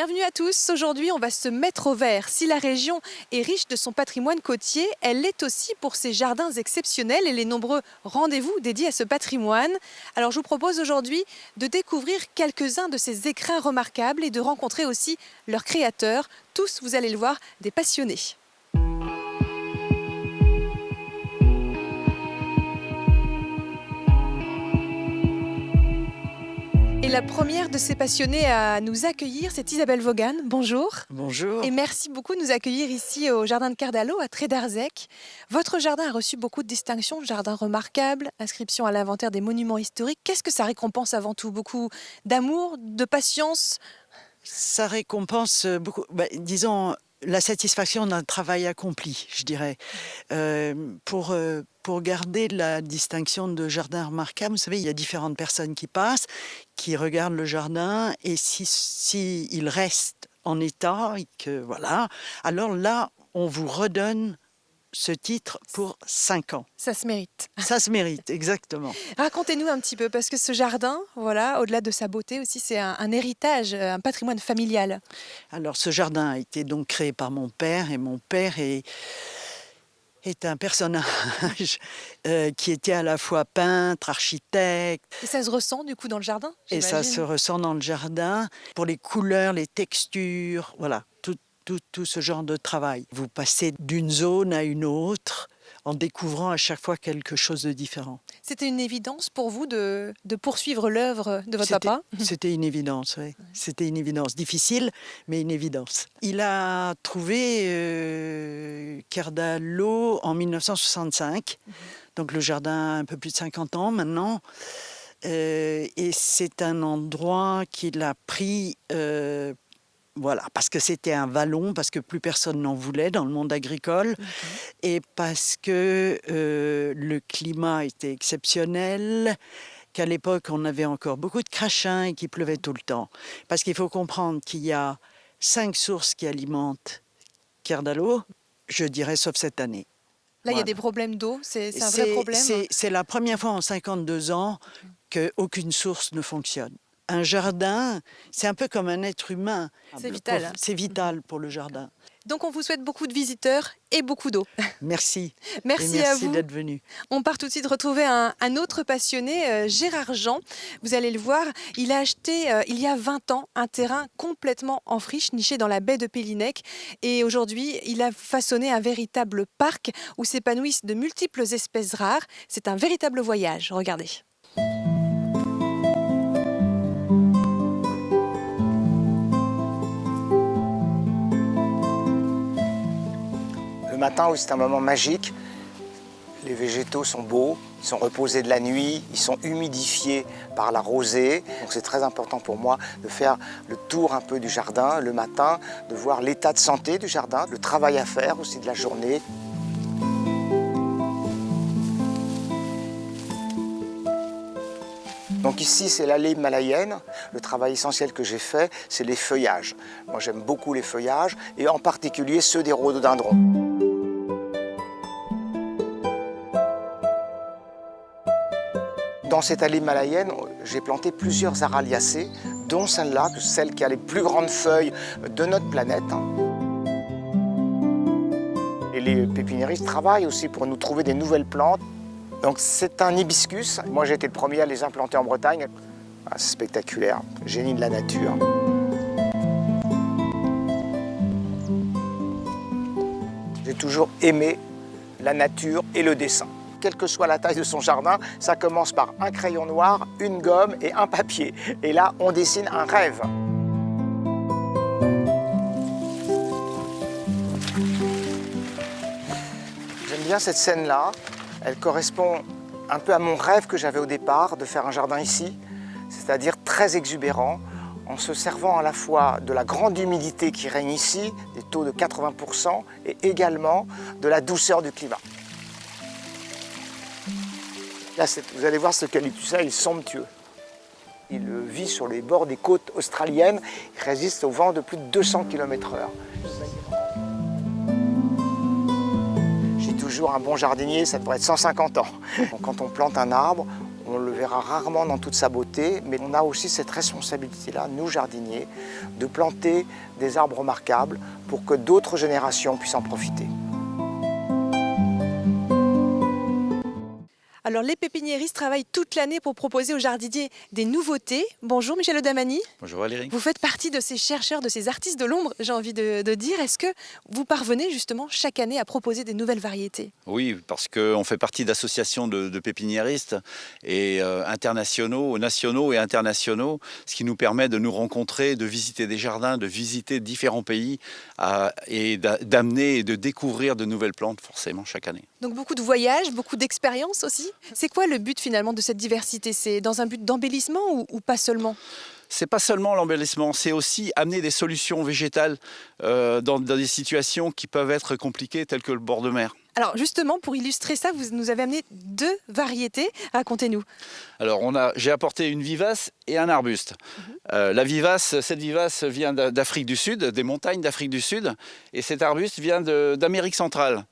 Bienvenue à tous. Aujourd'hui, on va se mettre au vert. Si la région est riche de son patrimoine côtier, elle l'est aussi pour ses jardins exceptionnels et les nombreux rendez-vous dédiés à ce patrimoine. Alors, je vous propose aujourd'hui de découvrir quelques-uns de ces écrins remarquables et de rencontrer aussi leurs créateurs. Tous, vous allez le voir, des passionnés. Et la première de ces passionnés à nous accueillir, c'est Isabelle Vaughan. Bonjour. Bonjour. Et merci beaucoup de nous accueillir ici au jardin de Kardalo, à Trédarzec. Votre jardin a reçu beaucoup de distinctions, jardin remarquable, inscription à l'inventaire des monuments historiques. Qu'est-ce que ça récompense avant tout? Beaucoup d'amour, de patience? Ça récompense beaucoup, disons, la satisfaction d'un travail accompli, je dirais. Pour garder la distinction de jardin remarquable, vous savez, il y a différentes personnes qui passent, qui regardent le jardin, et si il reste en état, et que voilà, alors là, on vous redonne ce titre pour 5 ans. Ça se mérite. Ça se mérite, exactement. Racontez-nous un petit peu, parce que ce jardin, voilà, au-delà de sa beauté aussi, c'est un héritage, un patrimoine familial. Alors, ce jardin a été donc créé par mon père, et mon père est un personnage qui était à la fois peintre, architecte. Et ça se ressent du coup dans le jardin, Et ça j'imagine. se ressent dans le jardin, pour les couleurs, les textures, voilà, tout ce genre de travail. Vous passez d'une zone à une autre en découvrant à chaque fois quelque chose de différent. C'était une évidence pour vous de poursuivre l'œuvre de votre papa? C'était une évidence, oui. C'était une évidence. Difficile, mais une évidence. Il a trouvé Kardalo en 1965, donc le jardin a un peu plus de 50 ans maintenant. Et c'est un endroit qu'il a pris... voilà, parce que c'était un vallon, parce que plus personne n'en voulait dans le monde agricole, et parce que le climat était exceptionnel, qu'à l'époque on avait encore beaucoup de crachins et qu'il pleuvait tout le temps. Parce qu'il faut comprendre qu'il y a 5 sources qui alimentent Kardalo, je dirais sauf cette année. Là, il y a Voilà. des problèmes d'eau, c'est un vrai problème. C'est la première fois en 52 ans qu'aucune source ne fonctionne. Un jardin, c'est un peu comme un être humain. C'est vital. C'est vital pour le jardin. Donc on vous souhaite beaucoup de visiteurs et beaucoup d'eau. Merci. Merci, Et à merci vous. d'être venu. On part tout de suite retrouver un autre passionné, Gérard Jean. Vous allez le voir, il a acheté il y a 20 ans un terrain complètement en friche, niché dans la baie de Pellinec. Et aujourd'hui, il a façonné un véritable parc où s'épanouissent de multiples espèces rares. C'est un véritable voyage, regardez. Le matin, c'est un moment magique. Les végétaux sont beaux, ils sont reposés de la nuit, ils sont humidifiés par la rosée. Donc c'est très important pour moi de faire le tour un peu du jardin le matin, de voir l'état de santé du jardin, le travail à faire aussi de la journée. Donc ici, c'est l'allée himalayenne. Le travail essentiel que j'ai fait, c'est les feuillages. Moi, j'aime beaucoup les feuillages, et en particulier ceux des rhododendrons. Dans cette allée himalayenne, j'ai planté plusieurs araliacées, dont celle-là, celle qui a les plus grandes feuilles de notre planète. Et les pépiniéristes travaillent aussi pour nous trouver des nouvelles plantes. Donc c'est un hibiscus. Moi, j'ai été le premier à les implanter en Bretagne. Ah, c'est spectaculaire, génie de la nature. J'ai toujours aimé la nature et le dessin. Quelle que soit la taille de son jardin, ça commence par un crayon noir, une gomme et un papier. Et là, on dessine un rêve. J'aime bien cette scène-là. Elle correspond un peu à mon rêve que j'avais au départ, de faire un jardin ici, c'est-à-dire très exubérant, en se servant à la fois de la grande humidité qui règne ici, des taux de 80%, et également de la douceur du climat. Là, vous allez voir, ce eucalyptus là, il est somptueux. Il vit sur les bords des côtes australiennes, il résiste au vent de plus de 200 km/h. J'ai toujours un bon jardinier, ça devrait être 150 ans. Donc, quand on plante un arbre, On le verra rarement dans toute sa beauté, mais on a aussi cette responsabilité-là, nous jardiniers, de planter des arbres remarquables pour que d'autres générations puissent en profiter. Alors les pépiniéristes travaillent toute l'année pour proposer aux jardiniers des nouveautés. Bonjour Michel Odamani. Bonjour Valérie. Vous faites partie de ces chercheurs, de ces artistes de l'ombre, j'ai envie de dire. Est-ce que vous parvenez justement chaque année à proposer des nouvelles variétés? Oui, parce qu'on fait partie d'associations de pépiniéristes et internationaux, nationaux et internationaux, ce qui nous permet de nous rencontrer, de visiter des jardins, de visiter différents pays et d'amener et de découvrir de nouvelles plantes forcément chaque année. Donc beaucoup de voyages, beaucoup d'expériences aussi. C'est quoi le but finalement de cette diversité? C'est dans un but d'embellissement ou pas seulement? C'est pas seulement l'embellissement, c'est aussi amener des solutions végétales dans des situations qui peuvent être compliquées, telles que le bord de mer. Alors justement, pour illustrer ça, vous nous avez amené 2 variétés. Racontez-nous. Alors j'ai apporté une vivace et un arbuste. Cette vivace vient d'Afrique du Sud, des montagnes d'Afrique du Sud, et cet arbuste vient d'Amérique centrale.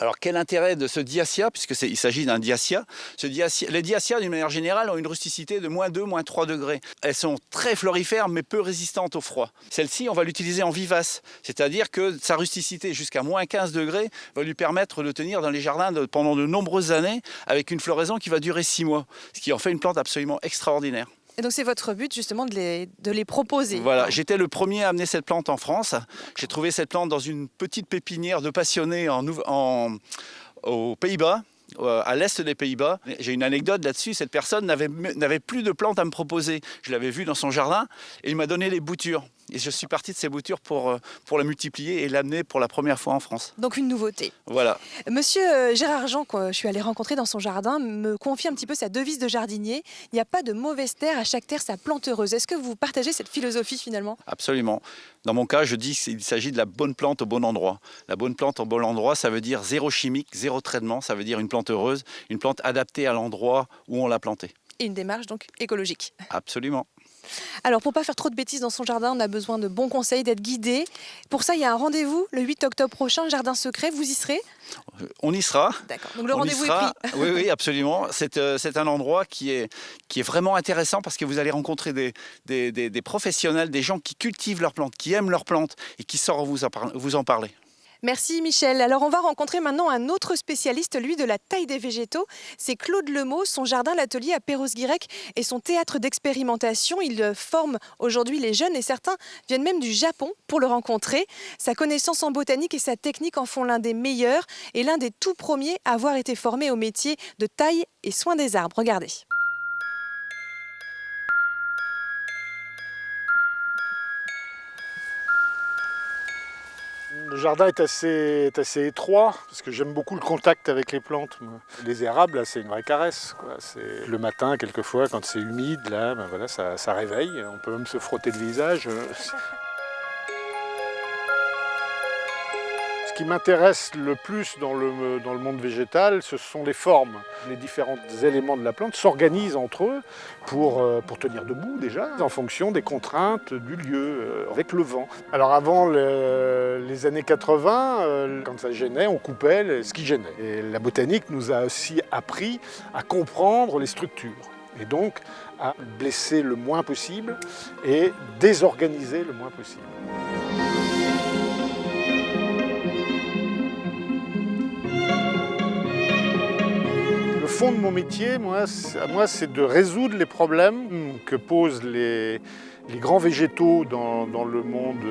Alors quel intérêt de ce diacia, puisqu'il s'agit d'un diacia. Les diacias, d'une manière générale, ont une rusticité de -2, -3 degrés. Elles sont très florifères, mais peu résistantes au froid. Celle-ci, on va l'utiliser en vivace, c'est-à-dire que sa rusticité jusqu'à -15 degrés va lui permettre de tenir dans les jardins pendant de nombreuses années, avec une floraison qui va durer 6 mois, ce qui en fait une plante absolument extraordinaire. Et donc c'est votre but justement de les proposer. Voilà, j'étais le premier à amener cette plante en France. J'ai trouvé cette plante dans une petite pépinière de passionnés aux Pays-Bas, à l'est des Pays-Bas. J'ai une anecdote là-dessus, cette personne n'avait plus de plantes à me proposer. Je l'avais vue dans son jardin et il m'a donné les boutures. Et je suis parti de ces boutures pour la multiplier et l'amener pour la première fois en France. Donc une nouveauté. Voilà. Monsieur Gérard Jean, que je suis allée rencontrer dans son jardin, me confie un petit peu sa devise de jardinier. Il n'y a pas de mauvaise terre, à chaque terre sa plante heureuse. Est-ce que vous partagez cette philosophie finalement? Absolument. Dans mon cas, je dis qu'il s'agit de la bonne plante au bon endroit. La bonne plante au bon endroit, ça veut dire 0 chimique, 0 traitement. Ça veut dire une plante heureuse, une plante adaptée à l'endroit où on l'a plantée. Et une démarche donc écologique. Absolument. Alors pour ne pas faire trop de bêtises dans son jardin, on a besoin de bons conseils, d'être guidé. Pour ça, il y a un rendez-vous le 8 octobre prochain, Jardin Secret, vous y serez? On y sera. D'accord, donc le rendez-vous est pris. Oui, absolument. C'est un endroit qui est vraiment intéressant parce que vous allez rencontrer des professionnels, des gens qui cultivent leurs plantes, qui aiment leurs plantes et qui sauront vous en parler. Merci Michel. Alors on va rencontrer maintenant un autre spécialiste, lui de la taille des végétaux. C'est Claude Lemot, son jardin l'atelier à Perros-Guirec et son théâtre d'expérimentation. Il forme aujourd'hui les jeunes et certains viennent même du Japon pour le rencontrer. Sa connaissance en botanique et sa technique en font l'un des meilleurs et l'un des tout premiers à avoir été formé au métier de taille et soin des arbres. Regardez. Le jardin est assez étroit, parce que j'aime beaucoup le contact avec les plantes. Les érables, là, c'est une vraie caresse, quoi. Le matin, quelquefois, quand c'est humide, là, ben voilà, ça réveille. On peut même se frotter le visage. Ce qui m'intéresse le plus dans le monde végétal, ce sont les formes. Les différents éléments de la plante s'organisent entre eux pour tenir debout déjà, en fonction des contraintes du lieu, avec le vent. Alors avant les années 80, quand ça gênait, on coupait ce qui gênait. Et la botanique nous a aussi appris à comprendre les structures. Et donc à blesser le moins possible et désorganiser le moins possible. Le fond de mon métier, moi, c'est de résoudre les problèmes que posent les grands végétaux dans le monde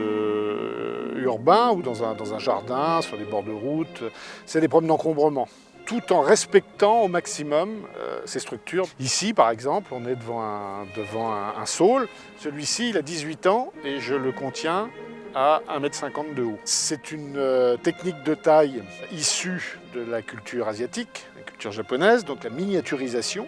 urbain ou dans un jardin, sur les bords de route. C'est des problèmes d'encombrement, tout en respectant au maximum ces structures. Ici, par exemple, on est devant un saule. Celui-ci, il a 18 ans et je le contiens à 1,50 m de haut. C'est une technique de taille issue de la culture asiatique, la culture japonaise, donc la miniaturisation.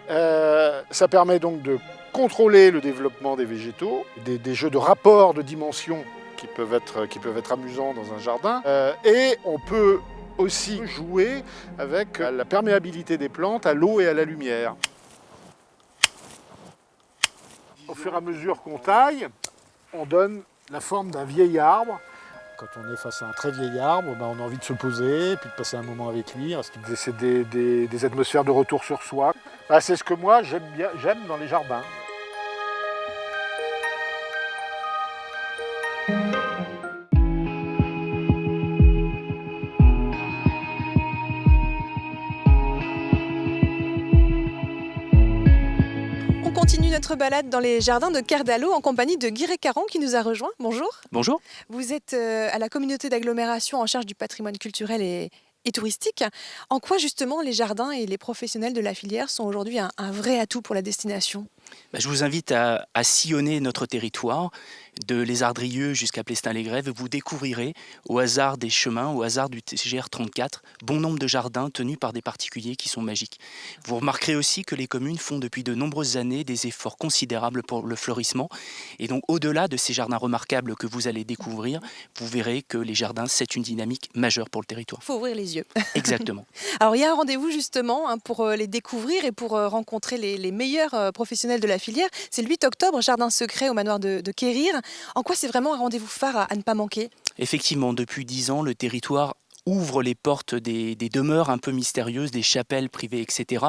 Ça permet donc de contrôler le développement des végétaux, des jeux de rapport de dimensions qui peuvent être amusants dans un jardin. Et on peut aussi jouer avec la perméabilité des plantes à l'eau et à la lumière. Au fur et à mesure qu'on taille, on donne la forme d'un vieil arbre Quand on est face à un très vieil arbre, on a envie de se poser, puis de passer un moment avec lui. C'est des atmosphères de retour sur soi. C'est ce que moi j'aime dans les jardins. On continue notre balade dans les jardins de Kerdalo en compagnie de Guirec Caron qui nous a rejoint. Bonjour. Bonjour. Vous êtes à la communauté d'agglomération en charge du patrimoine culturel et touristique. En quoi justement les jardins et les professionnels de la filière sont aujourd'hui un vrai atout pour la destination ? Je vous invite à sillonner notre territoire, de Lézardrieux jusqu'à Plestin-les-Grèves. Vous découvrirez, au hasard des chemins, au hasard du TGR 34, bon nombre de jardins tenus par des particuliers qui sont magiques. Vous remarquerez aussi que les communes font depuis de nombreuses années des efforts considérables pour le fleurissement. Et donc, au-delà de ces jardins remarquables que vous allez découvrir, vous verrez que les jardins, c'est une dynamique majeure pour le territoire. Il faut ouvrir les yeux. Exactement. Alors, il y a un rendez-vous justement pour les découvrir et pour rencontrer les meilleurs professionnels de la filière. C'est le 8 octobre, Jardin secret au manoir de Quérir. En quoi c'est vraiment un rendez-vous phare à ne pas manquer ? Effectivement, depuis 10 ans, le territoire ouvre les portes des demeures un peu mystérieuses, des chapelles privées, etc.,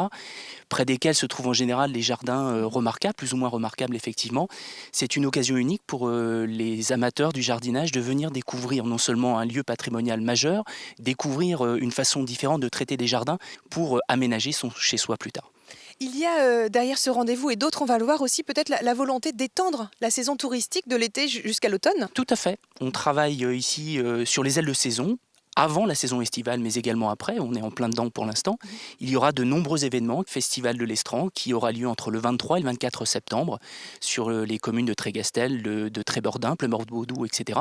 près desquelles se trouvent en général les jardins remarquables, plus ou moins remarquables effectivement. C'est une occasion unique pour les amateurs du jardinage de venir découvrir non seulement un lieu patrimonial majeur, découvrir une façon différente de traiter des jardins pour aménager son chez-soi plus tard. Il y a derrière ce rendez-vous et d'autres, on va le voir aussi, peut-être la volonté d'étendre la saison touristique de l'été jusqu'à l'automne. Tout à fait. On travaille ici sur les ailes de saison, avant la saison estivale, mais également après. On est en plein dedans pour l'instant. Il y aura de nombreux événements. Festival de l'Estran qui aura lieu entre le 23 et le 24 septembre sur les communes de Trégastel, de Trébordin, Pleumeur-Baudou, etc.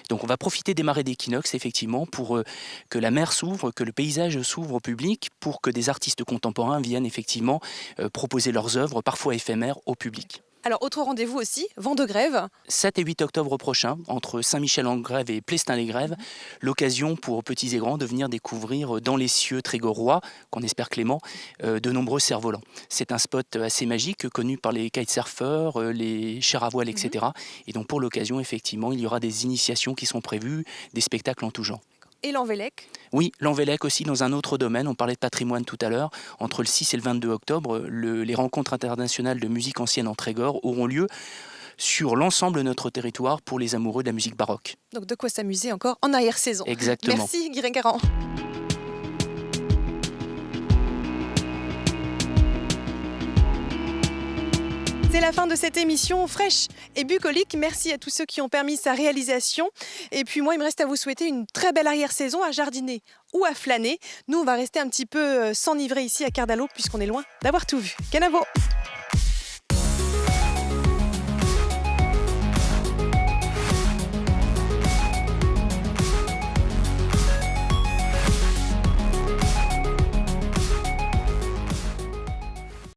Donc on va profiter des marées d'équinoxe, effectivement, pour que la mer s'ouvre, que le paysage s'ouvre au public, pour que des artistes contemporains viennent effectivement proposer leurs œuvres, parfois éphémères, au public. Alors, autre rendez-vous aussi, vent de grève. 7 et 8 octobre prochain, entre Saint-Michel-en-Grève et Plestin-les-Grèves, l'occasion pour petits et grands de venir découvrir dans les cieux trégorois, qu'on espère clément, de nombreux cerfs-volants. C'est un spot assez magique, connu par les kitesurfers, les chars à voile, etc. Et donc pour l'occasion, effectivement, il y aura des initiations qui sont prévues, des spectacles en tout genre. Et l'Envélec. Oui, l'Envélec aussi dans un autre domaine, on parlait de patrimoine tout à l'heure, entre le 6 et le 22 octobre, les rencontres internationales de musique ancienne en Trégor auront lieu sur l'ensemble de notre territoire pour les amoureux de la musique baroque. Donc de quoi s'amuser encore en arrière-saison. Exactement. Merci Guirec Caron. C'est la fin de cette émission fraîche et bucolique. Merci à tous ceux qui ont permis sa réalisation. Et puis moi, il me reste à vous souhaiter une très belle arrière-saison à jardiner ou à flâner. Nous, on va rester un petit peu s'enivrer ici à Kerdalo puisqu'on est loin d'avoir tout vu. Canavo!